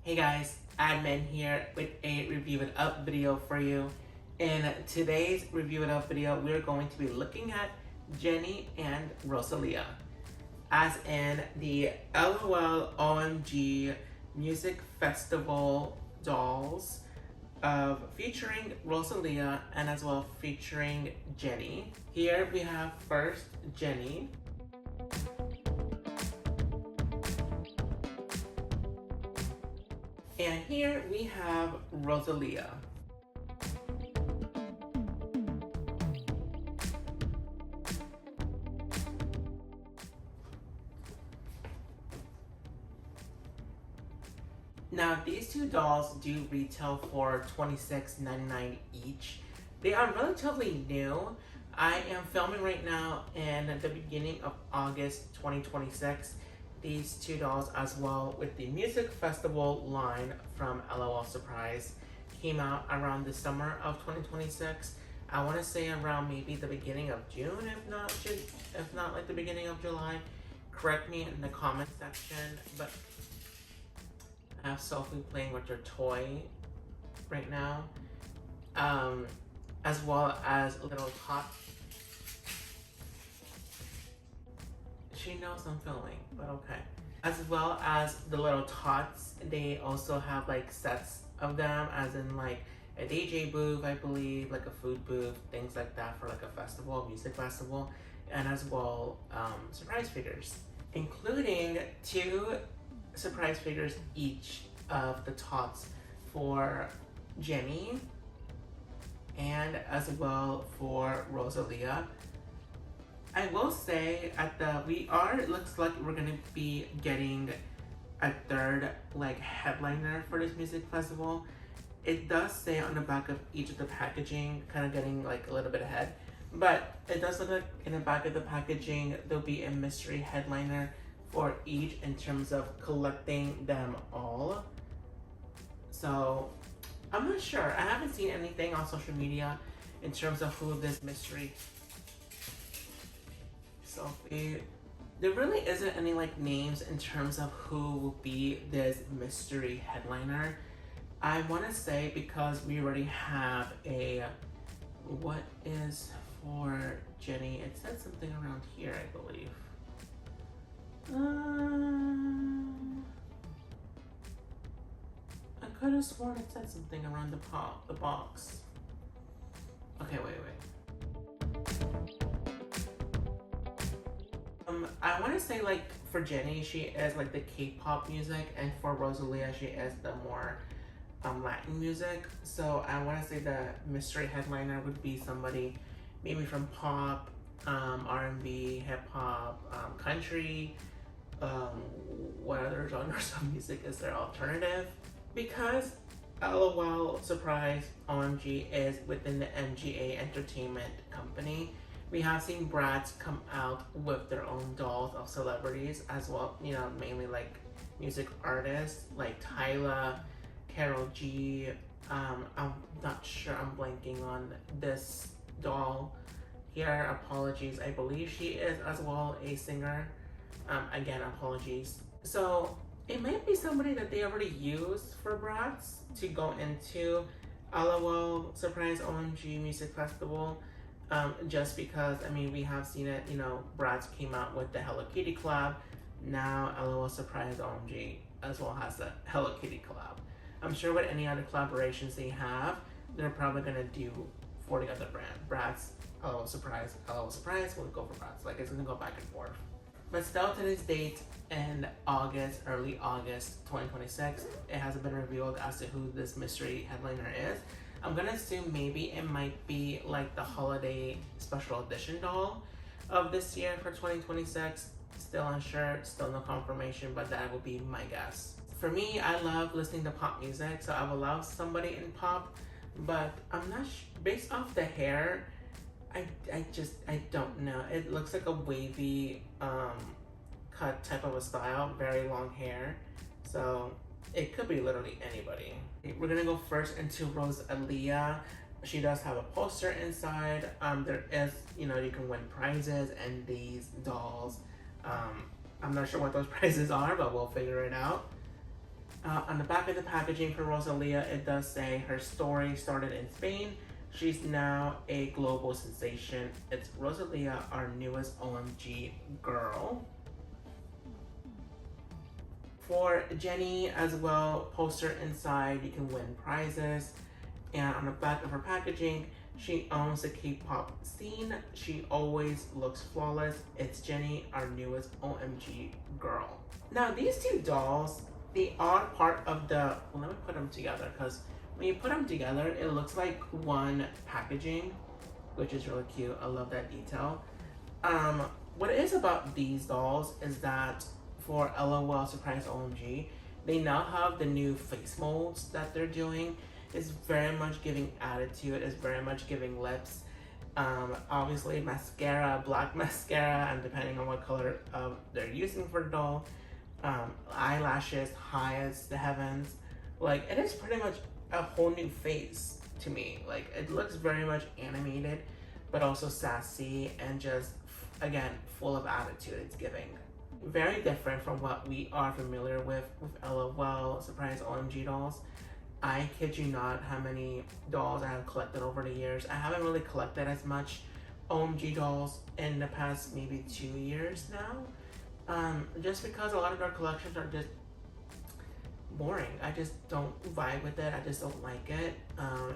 Hey guys, Admin here with a Review It Up video for you. In today's Review It Up video, we're going to be looking at Jennie and Rosalia, as in the L.O.L OMG Music Festival dolls featuring Rosalia and as well featuring Jennie. Here we have first Jennie. And here we have Rosalia. Now these two dolls do retail for $26.99 each. They are relatively new. I am filming right now in the beginning of August 2026. These two dolls, as well with the music festival line from L.O.L Surprise, came out around the summer of 2026. I want to say around maybe the beginning of June, if not like the beginning of July. Correct me in the comment section, but I have Sophie playing with her toy right now, as well as little Tot. She knows I'm filming, but okay. As well as the little Tots, they also have like sets of them, as in like a DJ booth, I believe, like a food booth, things like that for like a festival, music festival, and as well surprise figures, including 2 surprise figures each of the Tots for Jennie and as well for Rosalia. I will say it looks like we're gonna be getting a third like headliner for this music festival. It does say on the back of each of the packaging, kind of getting like a little bit ahead, but it does look like in the back of the packaging there'll be a mystery headliner for each in terms of collecting them all. So I'm not sure. I haven't seen anything on social media in terms of who this mystery. So there really isn't any like names in terms of who will be this mystery headliner. I want to say because we already have what is for Jennie. It said something around here, I believe. I could have sworn it said something around the box. Okay, wait. I want to say like for Jennie, she is like the K-pop music, and for Rosalia, she is the more Latin music. So I want to say the mystery headliner would be somebody maybe from pop, R&B, hip-hop, country. What other genres of music is there? Alternative? Because L.O.L Surprise OMG is within the MGA Entertainment company, we have seen brands come out with their own dolls of celebrities as well, you know, mainly like music artists like Tyla, Karol G. I'm not sure, I'm blanking on this doll here, apologies. I believe she is as well a singer. Again, apologies. So it might be somebody that they already used for brats to go into L.O.L Surprise OMG Music Festival. Just because, I mean, we have seen it, you know, Bratz came out with the Hello Kitty collab. Now L.O.L Surprise OMG as well has the Hello Kitty collab. I'm sure with any other collaborations they have, they're probably gonna do for the other brand. Bratz, L.O.L Surprise, we'll go for Bratz. Like, it's gonna go back and forth. But still to this date, in August, early August 2026, it hasn't been revealed as to who this mystery headliner is. I'm gonna assume maybe it might be like the holiday special edition doll of this year for 2026. Still unsure, still no confirmation, but that would be my guess. For me, I love listening to pop music, so I would love somebody in pop, but I'm not based off the hair, I don't know. It looks like a wavy cut type of a style, very long hair. So it could be literally anybody. We're gonna go first into Rosalia. She does have a poster inside. There is, you know, you can win prizes and these dolls. I'm not sure what those prizes are, but we'll figure it out. On the back of the packaging for Rosalia, it does say her story started in Spain. She's now a global sensation. It's Rosalia, our newest OMG girl. For Jennie as well, poster inside, you can win prizes. And on the back of her packaging, she owns the K-pop scene. She always looks flawless. It's Jennie, our newest OMG girl. Now these two dolls, they are part of the, well, let me put them together, because when you put them together, it looks like one packaging, which is really cute. I love that detail. What it is about these dolls is that for L.O.L Surprise OMG, they now have the new face molds that they're doing. It's very much giving attitude, it's very much giving lips. Obviously mascara, black mascara, and depending on what color they're using for the doll. Eyelashes high as the heavens. Like, it is pretty much a whole new face to me. Like, it looks very much animated, but also sassy and just, again, full of attitude. It's giving. Very different from what we are familiar with L.O.L Surprise OMG dolls. I kid you not how many dolls I have collected over the years. I haven't really collected as much OMG dolls in the past maybe 2 years now. Just because a lot of their collections are just boring. I just don't vibe with it. I just don't like it.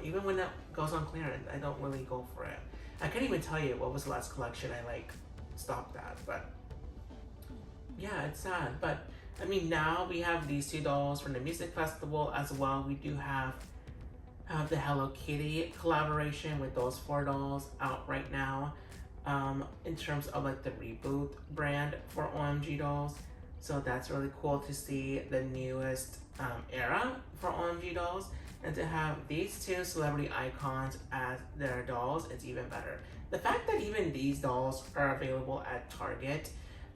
Even when it goes on clearance, I don't really go for it. I can't even tell you what was the last collection I like stopped at, but yeah, it's sad. But I mean, now we have these two dolls from the music festival as well. We do have the Hello Kitty collaboration with those 4 dolls out right now. In terms of like the reboot brand for OMG dolls. So that's really cool to see the newest era for OMG dolls. And to have these two celebrity icons as their dolls, it's even better. The fact that even these dolls are available at Target,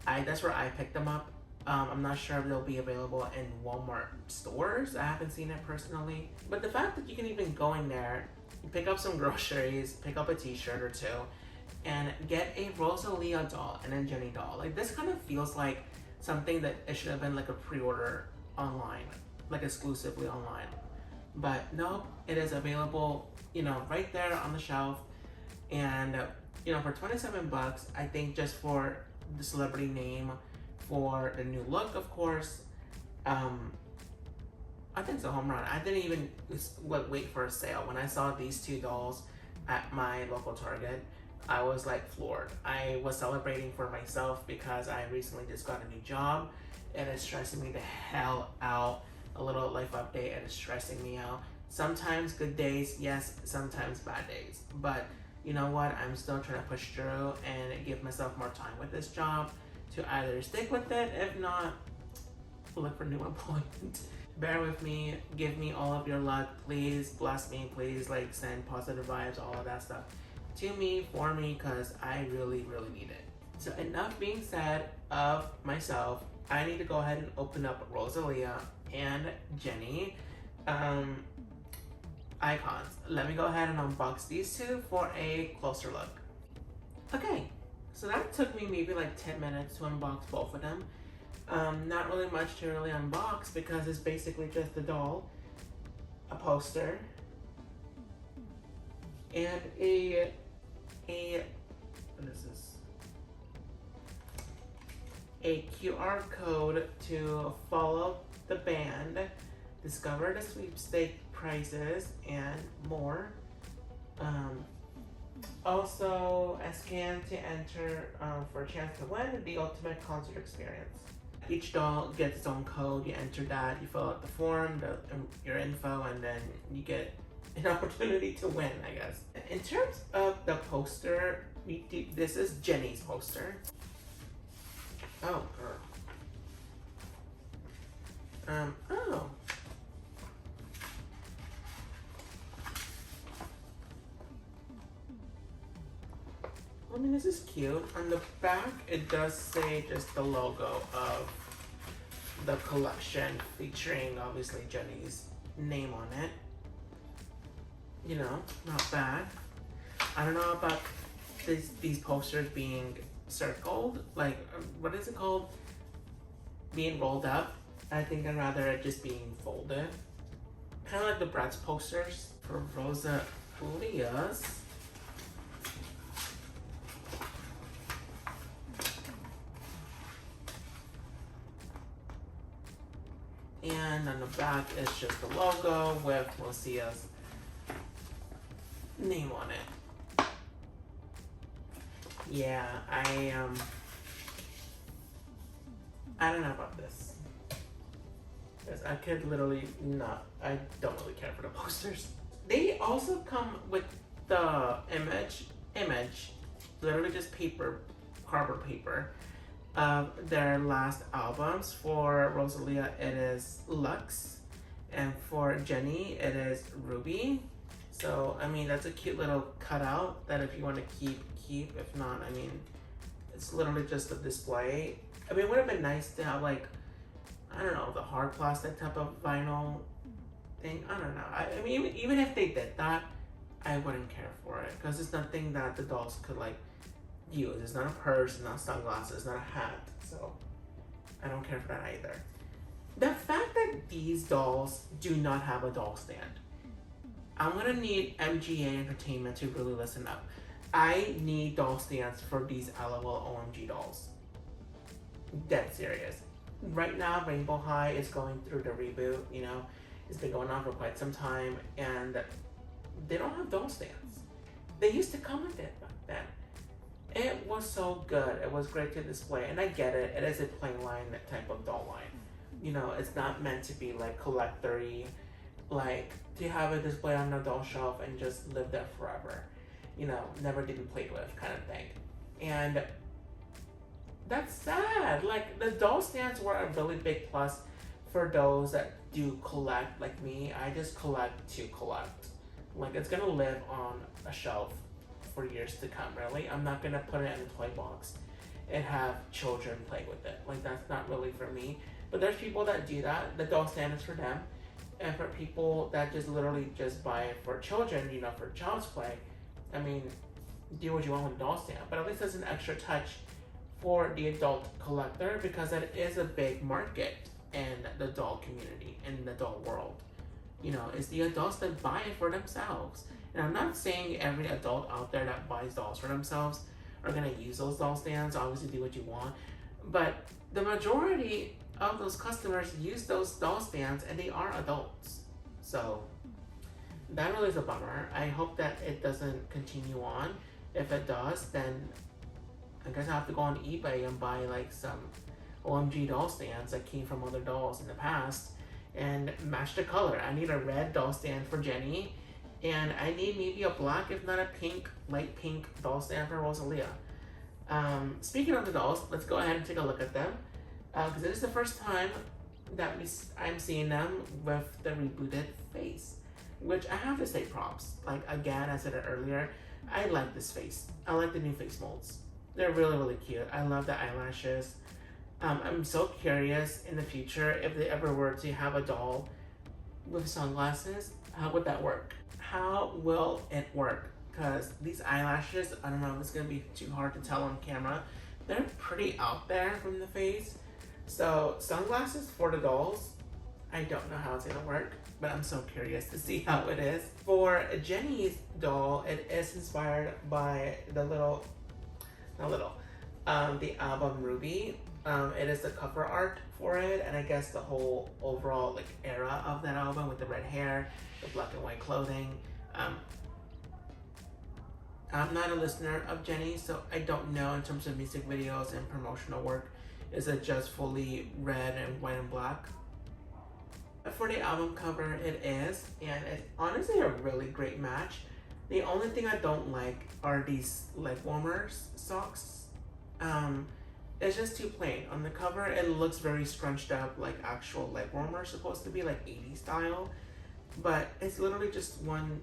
that's where I picked them up. I'm not sure if they'll be available in Walmart stores. I haven't seen it personally. But the fact that you can even go in there, pick up some groceries, pick up a t-shirt or two, and get a Rosalia doll and a Jennie doll. Like, this kind of feels like something that it should have been like a pre-order online, like exclusively online. But no, it is available, you know, right there on the shelf. And, you know, for 27 bucks, I think just for the celebrity name, for the new look, of course, I think it's a home run. I didn't even wait for a sale. When I saw these two dolls at my local Target, I was like floored. I was celebrating for myself because I recently just got a new job and it's stressing me the hell out. A little life update, and it's stressing me out. Sometimes good days, yes, sometimes bad days. But you know what? I'm still trying to push through and give myself more time with this job to either stick with it, if not, look for new employment. Bear with me, give me all of your luck, please bless me, please like send positive vibes, all of that stuff to me, for me, because I really, really need it. So enough being said of myself, I need to go ahead and open up Rosalia and Jennie icons. Let me go ahead and unbox these two for a closer look. Okay, so that took me maybe like 10 minutes to unbox both of them. Not really much to really unbox because it's basically just a doll, a poster, and what is this? A QR code to follow the band, discover the sweepstake prizes, and more. Also, a scan to enter for a chance to win the ultimate concert experience. Each doll gets its own code. You enter that, you fill out the form, your info, and then you get an opportunity to win, I guess. In terms of the poster, this is Jennie's poster. Oh, girl. Oh. I mean, this is cute. On the back, it does say just the logo of the collection, featuring obviously Jennie's name on it. You know, not bad. I don't know about these posters being circled, like, what is it called? Being rolled up. I think I'd rather it just being folded. Kind of like the Bratz posters for Rosalia's. And on the back is just the logo with Rosalia's name on it. Yeah, I don't know about this. Because I could literally not, I don't really care for the posters. They also come with the image, literally just paper, cardboard paper, of their last albums. For Rosalia, it is Lux, and for Jennie, it is Ruby. So, I mean, that's a cute little cutout that if you want to keep. If not, I mean, it's literally just a display. I mean, it would have been nice to have, like, I don't know, the hard plastic type of vinyl thing. I don't know. I mean, even if they did that, I wouldn't care for it because it's nothing that the dolls could, like, use. It's not a purse, it's not sunglasses, it's not a hat. So, I don't care for that either. The fact that these dolls do not have a doll stand, I'm gonna need MGA Entertainment to really listen up. I need doll stands for these L.O.L OMG dolls. Dead serious. Right now, Rainbow High is going through the reboot, you know. It's been going on for quite some time, and they don't have doll stands. They used to come with it back then. It was so good. It was great to display, and I get it. It is a plain line type of doll line. You know, it's not meant to be like collector-y, like to have a display on a doll shelf and just live there forever. You know, never to be played with kind of thing. And that's sad. Like, the doll stands were a really big plus for those that do collect like me. I just collect to collect. Like, it's gonna live on a shelf for years to come, really. I'm not gonna put it in a toy box and have children play with it. Like, that's not really for me. But there's people that do that. The doll stand is for them. And for people that just literally just buy it for children, you know, for child's play, I mean, do what you want with a doll stand. But at least there's an extra touch for the adult collector, because it is a big market in the doll community, in the doll world. You know, it's the adults that buy it for themselves. And I'm not saying every adult out there that buys dolls for themselves are gonna use those doll stands. Obviously, do what you want. But the majority of those customers use those doll stands, and they are adults. So that really is a bummer. I hope that it doesn't continue on. If it does, then I guess I have to go on eBay and buy like some OMG doll stands that came from other dolls in the past and match the color. I need a red doll stand for Jennie, and I need maybe a black, if not a pink, light pink doll stand for Rosalia. Speaking of the dolls, let's go ahead and take a look at them, because this is the first time that I'm seeing them with the rebooted face, which I have to say props. Like, again, I said it earlier, I like this face. I like the new face molds. They're really, really cute. I love the eyelashes. I'm so curious in the future if they ever were to have a doll with sunglasses, how would that work? How will it work? Because these eyelashes, I don't know if it's going to be too hard to tell on camera. They're pretty out there from the face. So sunglasses for the dolls, I don't know how it's going to work, but I'm so curious to see how it is. For Jennie's doll, it is inspired by the album Ruby. It is the cover art for it, and I guess the whole overall like era of that album with the red hair, the black and white clothing. I'm not a listener of Jennie, so I don't know in terms of music videos and promotional work. Is it just fully red and white and black? For the album cover, it is, and it's honestly a really great match. The only thing I don't like are these leg warmers socks. It's just too plain. On the cover, it looks very scrunched up, like actual leg warmers, supposed to be like 80s style, but it's literally just one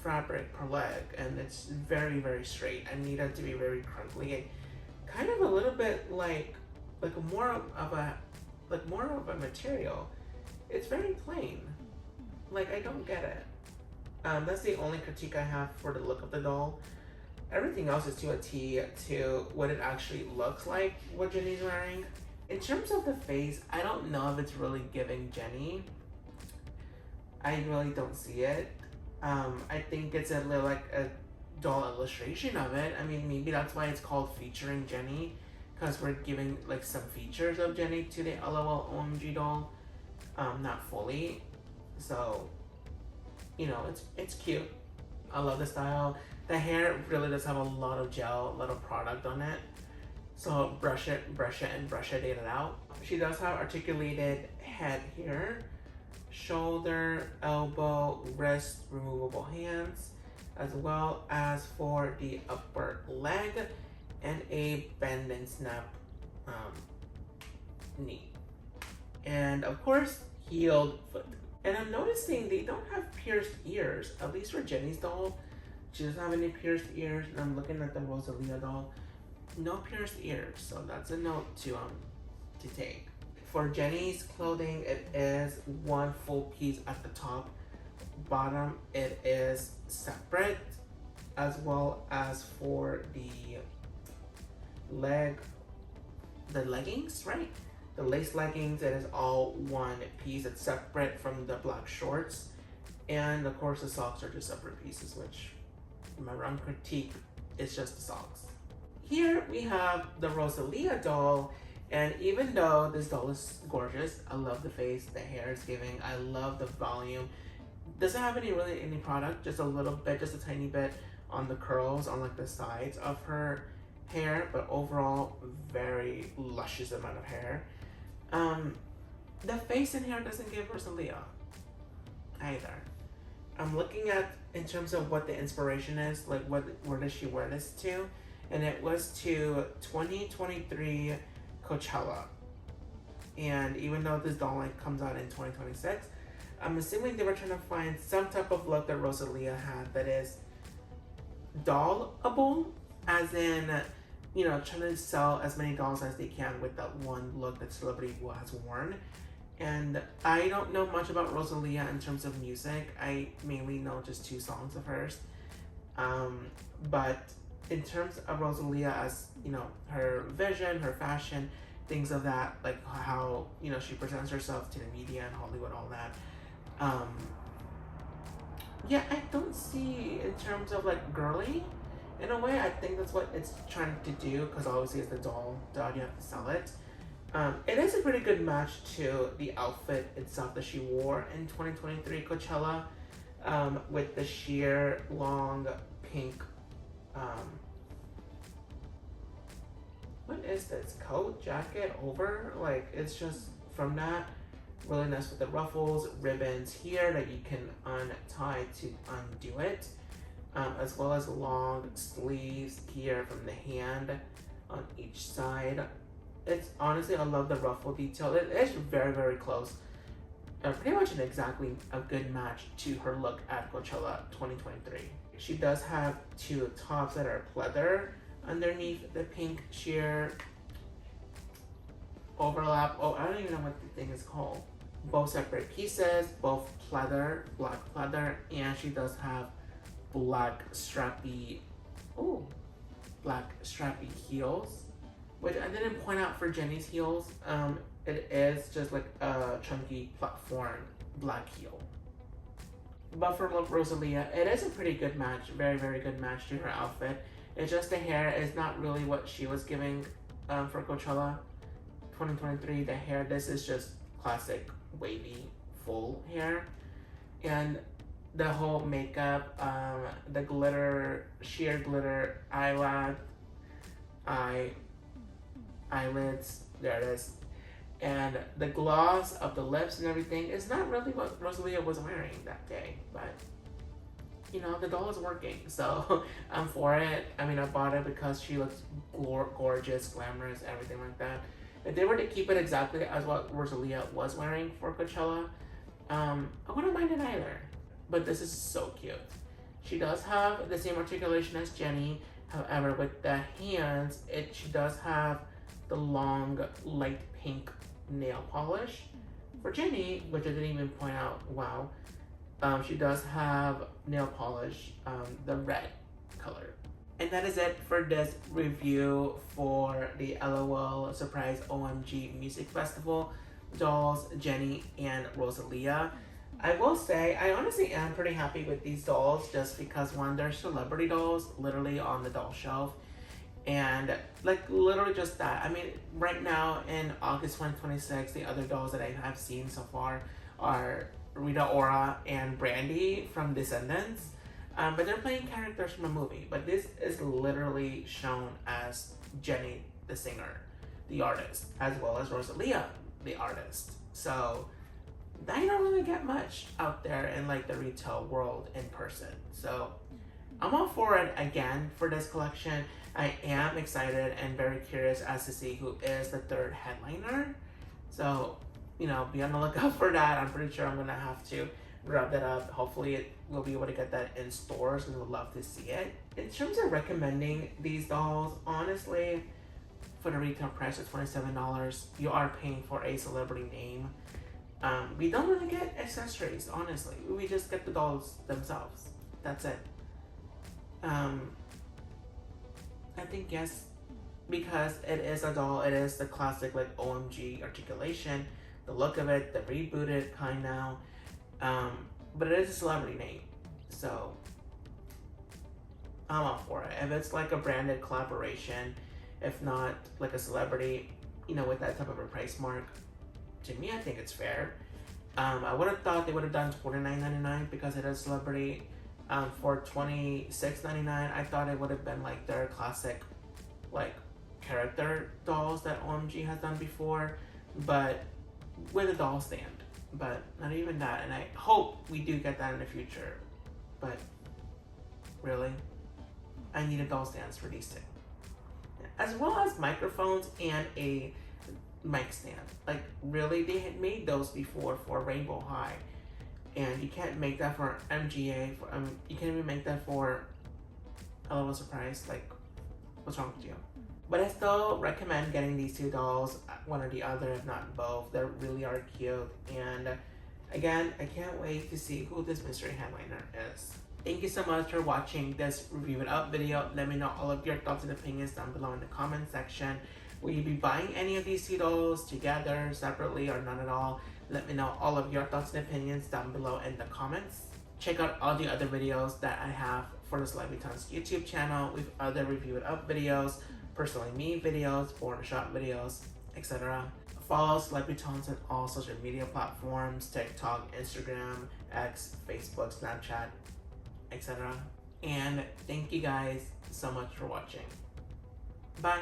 fabric per leg, and it's very, very straight. I need it to be very crinkly and kind of a little bit like more of a material. It's very plain. Like, I don't get it. That's the only critique I have for the look of the doll. Everything else is to a T to what it actually looks like, what Jennie's wearing. In terms of the face, I don't know if it's really giving Jennie. I really don't see it. I think it's a little like a doll illustration of it. I mean, maybe that's why it's called featuring Jennie, because we're giving like some features of Jennie to the L.O.L OMG doll, not fully. So, you know, it's cute. I love the style. The hair really does have a lot of gel, a lot of product on it. So brush it, and brush it out. She does have articulated head here, shoulder, elbow, wrist, removable hands, as well as for the upper leg and a bend and snap knee. And of course, heeled foot. And I'm noticing they don't have pierced ears, at least for Jennie's doll. She doesn't have any pierced ears, and I'm looking at the Rosalia doll. No pierced ears, so that's a note to take. For Jennie's clothing, it is one full piece at the top. Bottom, it is separate, as well as for the leggings, right? The lace leggings, it is all one piece. It's separate from the black shorts. And of course the socks are just separate pieces, which my wrong critique is just the socks. Here we have the Rosalia doll, and even though this doll is gorgeous, I love the face, the hair is giving, I love the volume. Doesn't have any product, just a little bit, just a tiny bit on the curls, on like the sides of her hair, but overall very luscious amount of hair. The face and hair doesn't give Rosalia either. I'm looking at in terms of what the inspiration is, like where does she wear this to? And it was to 2023 Coachella. And even though this doll line comes out in 2026, I'm assuming they were trying to find some type of look that Rosalia had that is dollable, as in, you know, trying to sell as many dolls as they can with that one look that celebrity has worn. And I don't know much about Rosalia in terms of music. I mainly know just 2 songs of hers. But in terms of Rosalia as, you know, her vision, her fashion, things of that, like how, you know, she presents herself to the media and Hollywood, all that. Yeah, I don't see in terms of like girly. In a way, I think that's what it's trying to do, because obviously it's the doll, you have to sell it. It is a pretty good match to the outfit itself that she wore in 2023 Coachella, with the sheer long pink, what is this, coat, jacket, over? Like, it's just from that, really nice with the ruffles, ribbons here that you can untie to undo it. As well as long sleeves here from the hand on each side. It's honestly, I love the ruffle detail. It is very, very close. Pretty much exactly a good match to her look at Coachella 2023. She does have 2 tops that are pleather underneath the pink sheer overlap. Oh, I don't even know what the thing is called. Both separate pieces, both pleather, black pleather, and she does have black strappy heels, which I didn't point out for Jennie's heels. It is just like a chunky platform black heel. But for Rosalia, it is a pretty good match, very, very good match to her outfit. It's just the hair is not really what she was giving for Coachella 2023. The hair, this is just classic wavy full hair, and the whole makeup, the glitter, sheer glitter eyelids, there it is, and the gloss of the lips and everything is not really what Rosalia was wearing that day, but you know, the doll is working, so I'm for it. I mean, I bought it because she looks gorgeous, glamorous, everything like that. If they were to keep it exactly as what Rosalia was wearing for Coachella, I wouldn't mind it either. But this is so cute. She does have the same articulation as Jennie. However, with the hands, she does have the long, light pink nail polish. For Jennie, which I didn't even point out, wow, she does have nail polish, the red color. And that is it for this review for the L.O.L Surprise OMG Music Festival dolls, Jennie and Rosalia. I will say, I honestly am pretty happy with these dolls just because one, they're celebrity dolls, literally on the doll shelf. And like literally just that. I mean, right now in August 2026, the other dolls that I have seen so far are Rita Ora and Brandy from Descendants. But they're playing characters from a movie. But this is literally shown as Jennie, the singer, the artist, as well as Rosalia, the artist. So I don't really get much out there in like the retail world in person. So I'm all for it again for this collection. I am excited and very curious as to see who is the third headliner. So, you know, be on the lookout for that. I'm pretty sure I'm gonna have to grab that up. Hopefully we'll be able to get that in stores and would love to see it. In terms of recommending these dolls, honestly, for the retail price of $27, you are paying for a celebrity name. We don't really get accessories, honestly. We just get the dolls themselves. That's it. I think yes, because it is a doll, it is the classic like OMG articulation, the look of it, the rebooted kind now. But it is a celebrity name, so I'm all for it. If it's like a branded collaboration, if not like a celebrity, you know, with that type of a price mark, to me, I think it's fair. I would have thought they would have done $29.99 because it is celebrity. For $26.99, I thought it would have been like their classic, like character dolls that OMG has done before, but with a doll stand. But not even that, and I hope we do get that in the future. But really, I need a doll stands for these two, as well as microphones and a mic stand. Like really, they had made those before for Rainbow High, and you can't make that for MGA. For you can't even make that for L.O.L Surprise. Like, what's wrong with you? But I still recommend getting these two dolls, one or the other, if not both. They really are cute. And again, I can't wait to see who this mystery headliner is. Thank you so much for watching this Review It Up video. Let me know all of your thoughts and opinions down below in the comment section. Will you be buying any of these two dolls together, separately, or none at all? Let me know all of your thoughts and opinions down below in the comments. Check out all the other videos that I have for the Celebritants YouTube channel with other Review It Up videos, personally me videos, born shop videos, etc. Follow Celebritants on all social media platforms, TikTok, Instagram, X, Facebook, Snapchat, etc. And thank you guys so much for watching. Bye!